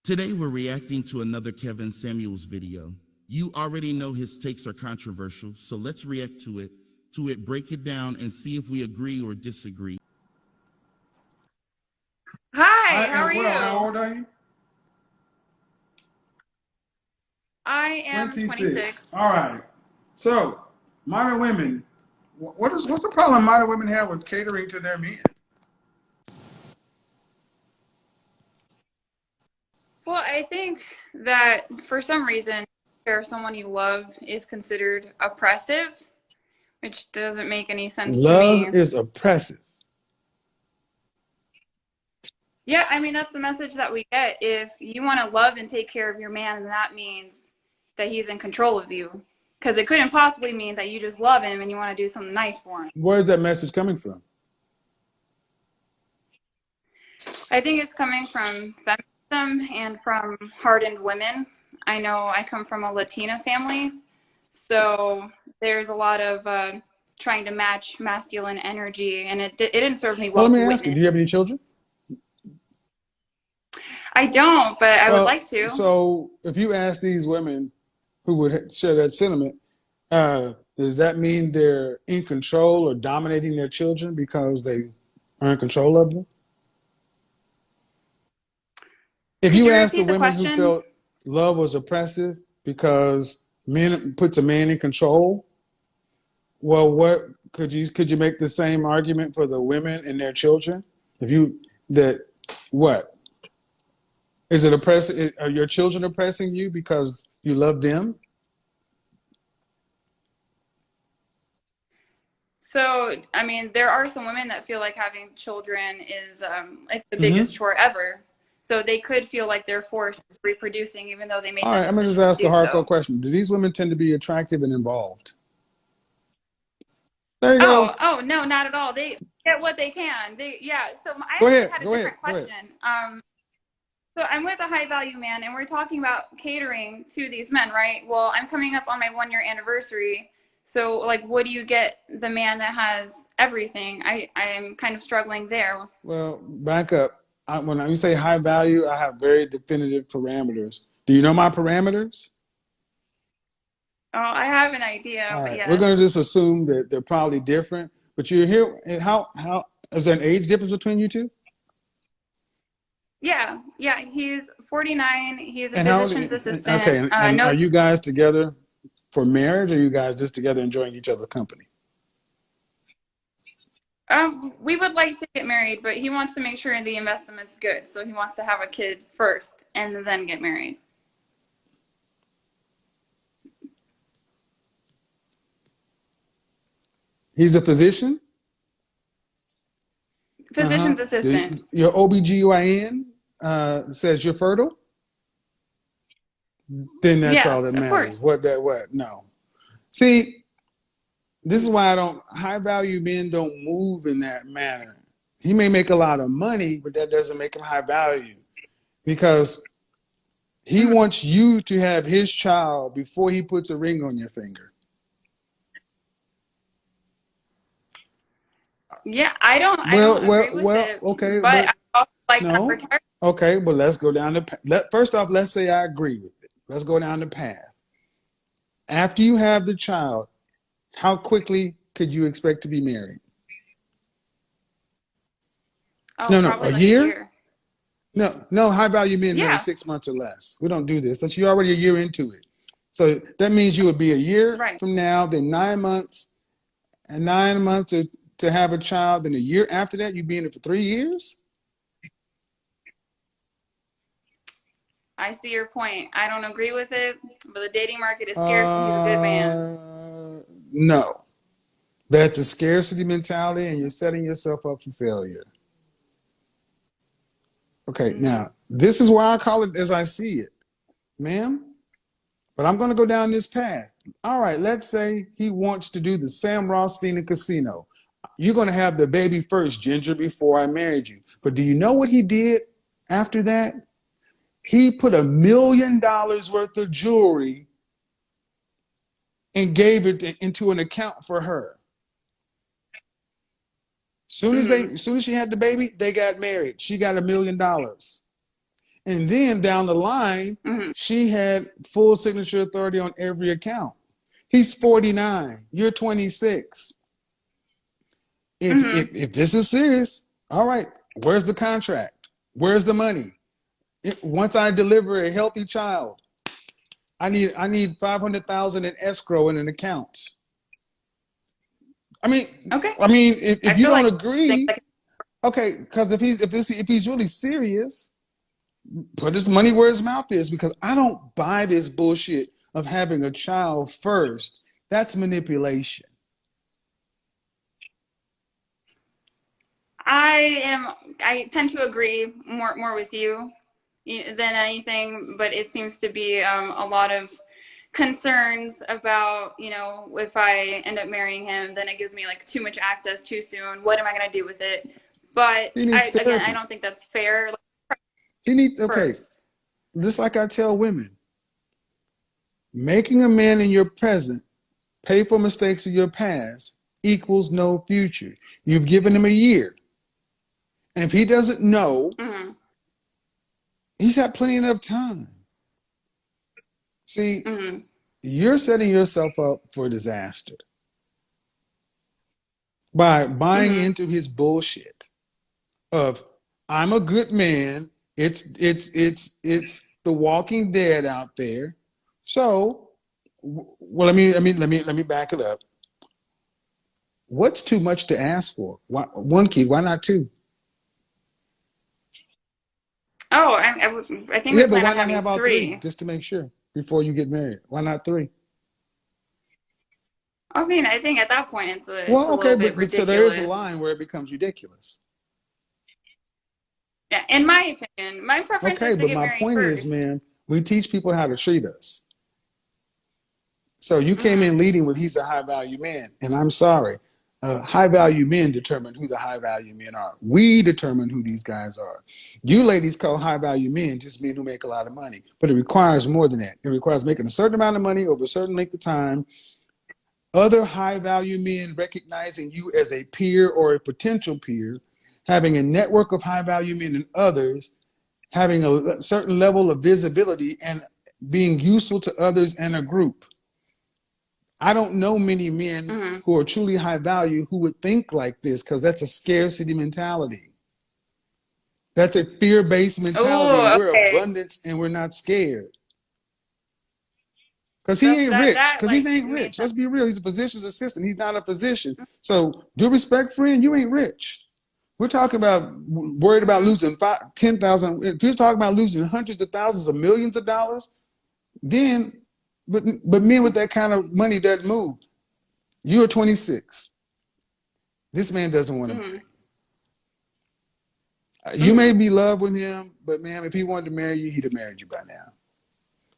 Today we're reacting to another Kevin Samuels video. You already know his takes are controversial, so let's react to it, break it down, and see if we agree or disagree. Hi, I how are am well. How you? old are you? I am 26. 26. All right. So, modern women, what's the problem modern women have with catering to their men? Well, I think that for some reason, if someone you love is considered oppressive, which doesn't make any sense to Love me. is oppressive. Yeah, I mean, that's the message that we get. If you want to love and take care of your man, then that means that he's in control of you. Because it couldn't possibly mean that you just love him and you want to do something nice for him. Where's that message coming from? I think it's coming from feminism and from hardened women. I know I come from a Latina family, so there's a lot of trying to match masculine energy, and it didn't serve me Well, well let to me ask you, do you have witness. any children? I don't, but I would like to. So if you ask these women who would share that sentiment, does that mean they're in control or dominating their children because they are in control of them? If Could you you ask the repeat the women who question? felt love was oppressive because men puts a man in control, well, what could you make the same argument for the women and their children? If you that what is it oppressive? Are your children oppressing you because you love them? So, I mean, there are some women that feel like having children is like the biggest Mm-hmm. chore ever. So they could feel like they're forced reproducing, even though they made All the right, I'm gonna just decision to ask a do hardcore so. question. Do these women tend to be attractive and involved? There you Oh, go. oh no, not at all. They get what they can. Yeah. So I Go actually ahead. had a Go ahead. different Go ahead. question. So I'm with a high value man, and we're talking about catering to these men, right? Well, I'm coming up on my 1 year anniversary. So, like, what do you get the man that has everything? I'm kind of struggling there. Well, back up. When you say high value, I have very definitive parameters. Do you know my parameters? Oh, I have an idea, All but right, we're yes. going to just assume that they're probably different. But you're here. And how is there an age difference between you two? Yeah. He's 49. He's a And how? physician's Okay, assistant. and are No, you guys together for marriage, or are you guys just together enjoying each other's company? we would like to get married, but he wants to make sure the investment's good. So he wants to have a kid first and then get married. He's a physician. Uh-huh. Physician's assistant. Your OBGYN says you're fertile. Then that's all Yes, that of matters. course. What? No. See, this is why I don't high value men don't move in that manner. He may make a lot of money, but that doesn't make him high value because he Mm, wants you to have his child before he puts a ring on your finger. yeah, I don't agree with it, Okay, but I but also like that no. retired. Okay, but let's go down first off, let's say I agree with it. Let's go down the path. After you have the child, how quickly could you expect to be married? Oh, No, probably a like a year? year. No, high value men marry Yeah, 6 months or less. We don't do this. That's you're already a year into it. So that means you would be a year right. from now, then 9 months, and 9 months to have a child. Then a year after that, you'd be in it for 3 years. I see your point. I don't agree with it, but the dating market is scarce and he's a good man. No, that's a scarcity mentality, and you're setting yourself up for failure. Okay, Mm. now this is why I call it as I see it, ma'am. But I'm going to go down this path. All right, let's say he wants to do the Sam Rothstein in casino. You're going to have the baby first, Ginger, before I married you. But do you know what he did after that? He put $1 million worth of jewelry and gave it into an account for her. Mm-hmm. Soon as she had the baby, they got married. She got $1 million. And then down the line, she had full signature authority on every account. He's 49. You're 26. If this is serious, all right, where's the contract? Where's the money? Once I deliver a healthy child, I need 500,000 in escrow in an account. I mean, Okay. I mean, if you don't like agree, okay, because if he's really serious, put his money where his mouth is, because I don't buy this bullshit of having a child first. That's manipulation. I tend to agree more with you than anything, but it seems to be a lot of concerns about, if I end up marrying him, then it gives me like too much access too soon. What am I going to do with it? But He needs therapy. again, I don't think that's fair. He needs, okay, just like I tell women, making a man in your present pay for mistakes of your past equals no future. You've given him a year. And if he doesn't know, he's had plenty enough time. See, you're setting yourself up for disaster by buying into his bullshit of, I'm a good man. It's the Walking Dead out there. So, well, let me back it up. What's too much to ask for? Why, one kid? Why not two? Oh, I think we plan on having three. Just to make sure before you get married. Why not three? I mean, I think at that point it's a okay, little bit ridiculous. So there is a line where it becomes ridiculous. Yeah, in my opinion, my preference is to get married first. Okay, but my point is, man, we teach people how to treat us. So you came in leading with, he's a high value man, and I'm sorry. High value men determine who the high value men are. We determine who these guys are. You ladies call high value men just men who make a lot of money, but it requires more than that. It requires making a certain amount of money over a certain length of time. Other high value men recognizing you as a peer or a potential peer, having a network of high value men and others, having a certain level of visibility and being useful to others and a group. I don't know many men who are truly high value who would think like this, because that's a scarcity mentality. That's a fear-based mentality. Ooh, okay. We're abundance and we're not scared. Because he ain't rich. Because he ain't rich. Let's be real. He's a physician's assistant. He's not a physician. So due respect, friend, you ain't rich. We're talking about worried about losing 10,000. If you're talking about losing hundreds of thousands of millions of dollars, then... But men with that kind of money doesn't move. You're 26. This man doesn't want to marry you. You may be in love with him, but ma'am, if he wanted to marry you, he'd have married you by now.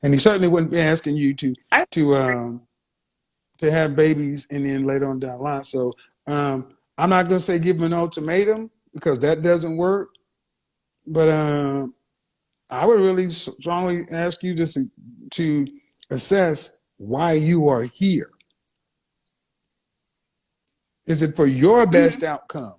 And he certainly wouldn't be asking you to have babies and then later on down the line. So I'm not going to say give him an ultimatum, because that doesn't work. But I would really strongly ask you to assess why you are here. Is it for your best outcome?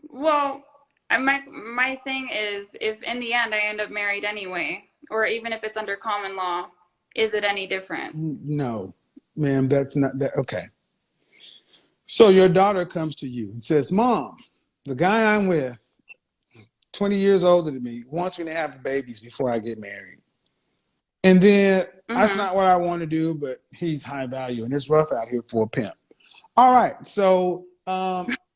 Well, my thing is, if in the end I end up married anyway, or even if it's under common law, is it any different? No, ma'am, that's not that. Okay. So your daughter comes to you and says, Mom, the guy I'm with, 20 years older than me, wants me to have babies before I get married. And then that's not what I want to do, but he's high value and it's rough out here for a pimp. All right. So,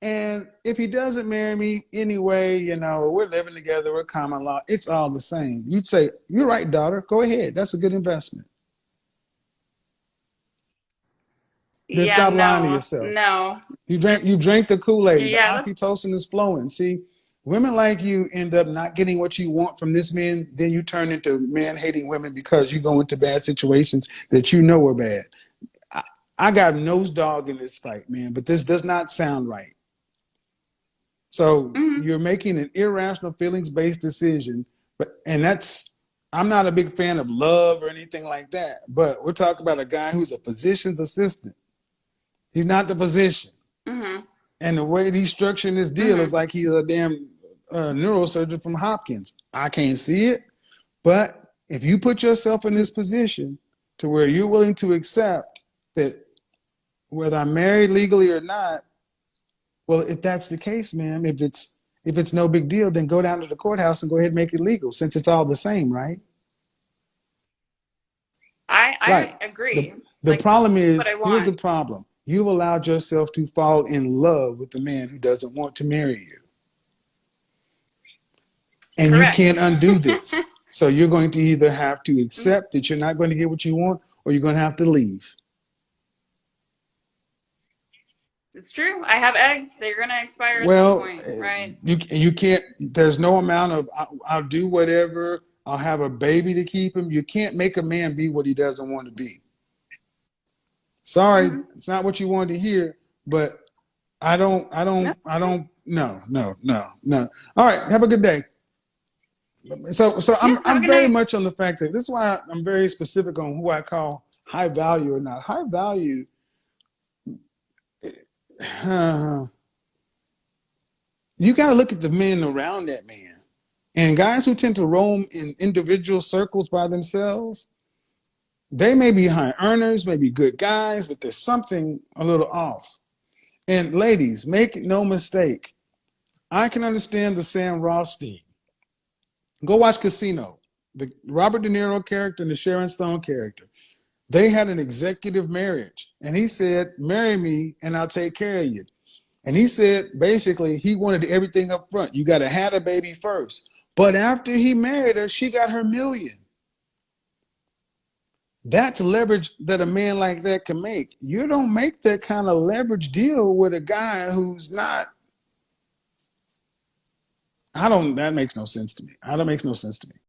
and if he doesn't marry me anyway, we're living together, we're common law, it's all the same. You'd say, you're right, daughter, go ahead. That's a good investment. Then stop lying to yourself. No. You drank the Kool-Aid. Yeah, the oxytocin is flowing. See, women like you end up not getting what you want from this man. Then you turn into man-hating women because you go into bad situations that you know are bad. I got nose dog in this fight, man, but this does not sound right. So you're making an irrational feelings-based decision, I'm not a big fan of love or anything like that, but we're talking about a guy who's a physician's assistant. He's not the physician. And And the way he's structuring this deal is like he's a damn neurosurgeon from Hopkins. I can't see it, but if you put yourself in this position to where you're willing to accept that whether I'm married legally or not, well, if that's the case, ma'am, if it's no big deal, then go down to the courthouse and go ahead and make it legal, since it's all the same, right? I agree. The Like, problem is, what I here's the want. problem. You've allowed yourself to fall in love with the man who doesn't want to marry you. And Correct. you can't undo this. So you're going to either have to accept that you're not going to get what you want, or you're going to have to leave. It's true. I have eggs. They're going to expire at Well, some point, right? you can't, there's no amount of, I'll do whatever, I'll have a baby to keep him. You can't make a man be what he doesn't want to be. Sorry, it's not what you wanted to hear, but no. All right, have a good day. So I'm very much on the fact that this is why I'm very specific on who I call high value or not. High value, you got to look at the men around that man. And guys who tend to roam in individual circles by themselves, they may be high earners, may be good guys, but there's something a little off. And ladies, make no mistake, I can understand the Sam Rothstein. Go watch Casino. The Robert De Niro character and the Sharon Stone character. They had an executive marriage. And he said, marry me and I'll take care of you. And he said, basically, he wanted everything up front. You got to have a baby first. But after he married her, she got her $1 million. That's leverage that a man like that can make. You don't make that kind of leverage deal with a guy who's not. That makes no sense to me. That makes no sense to me.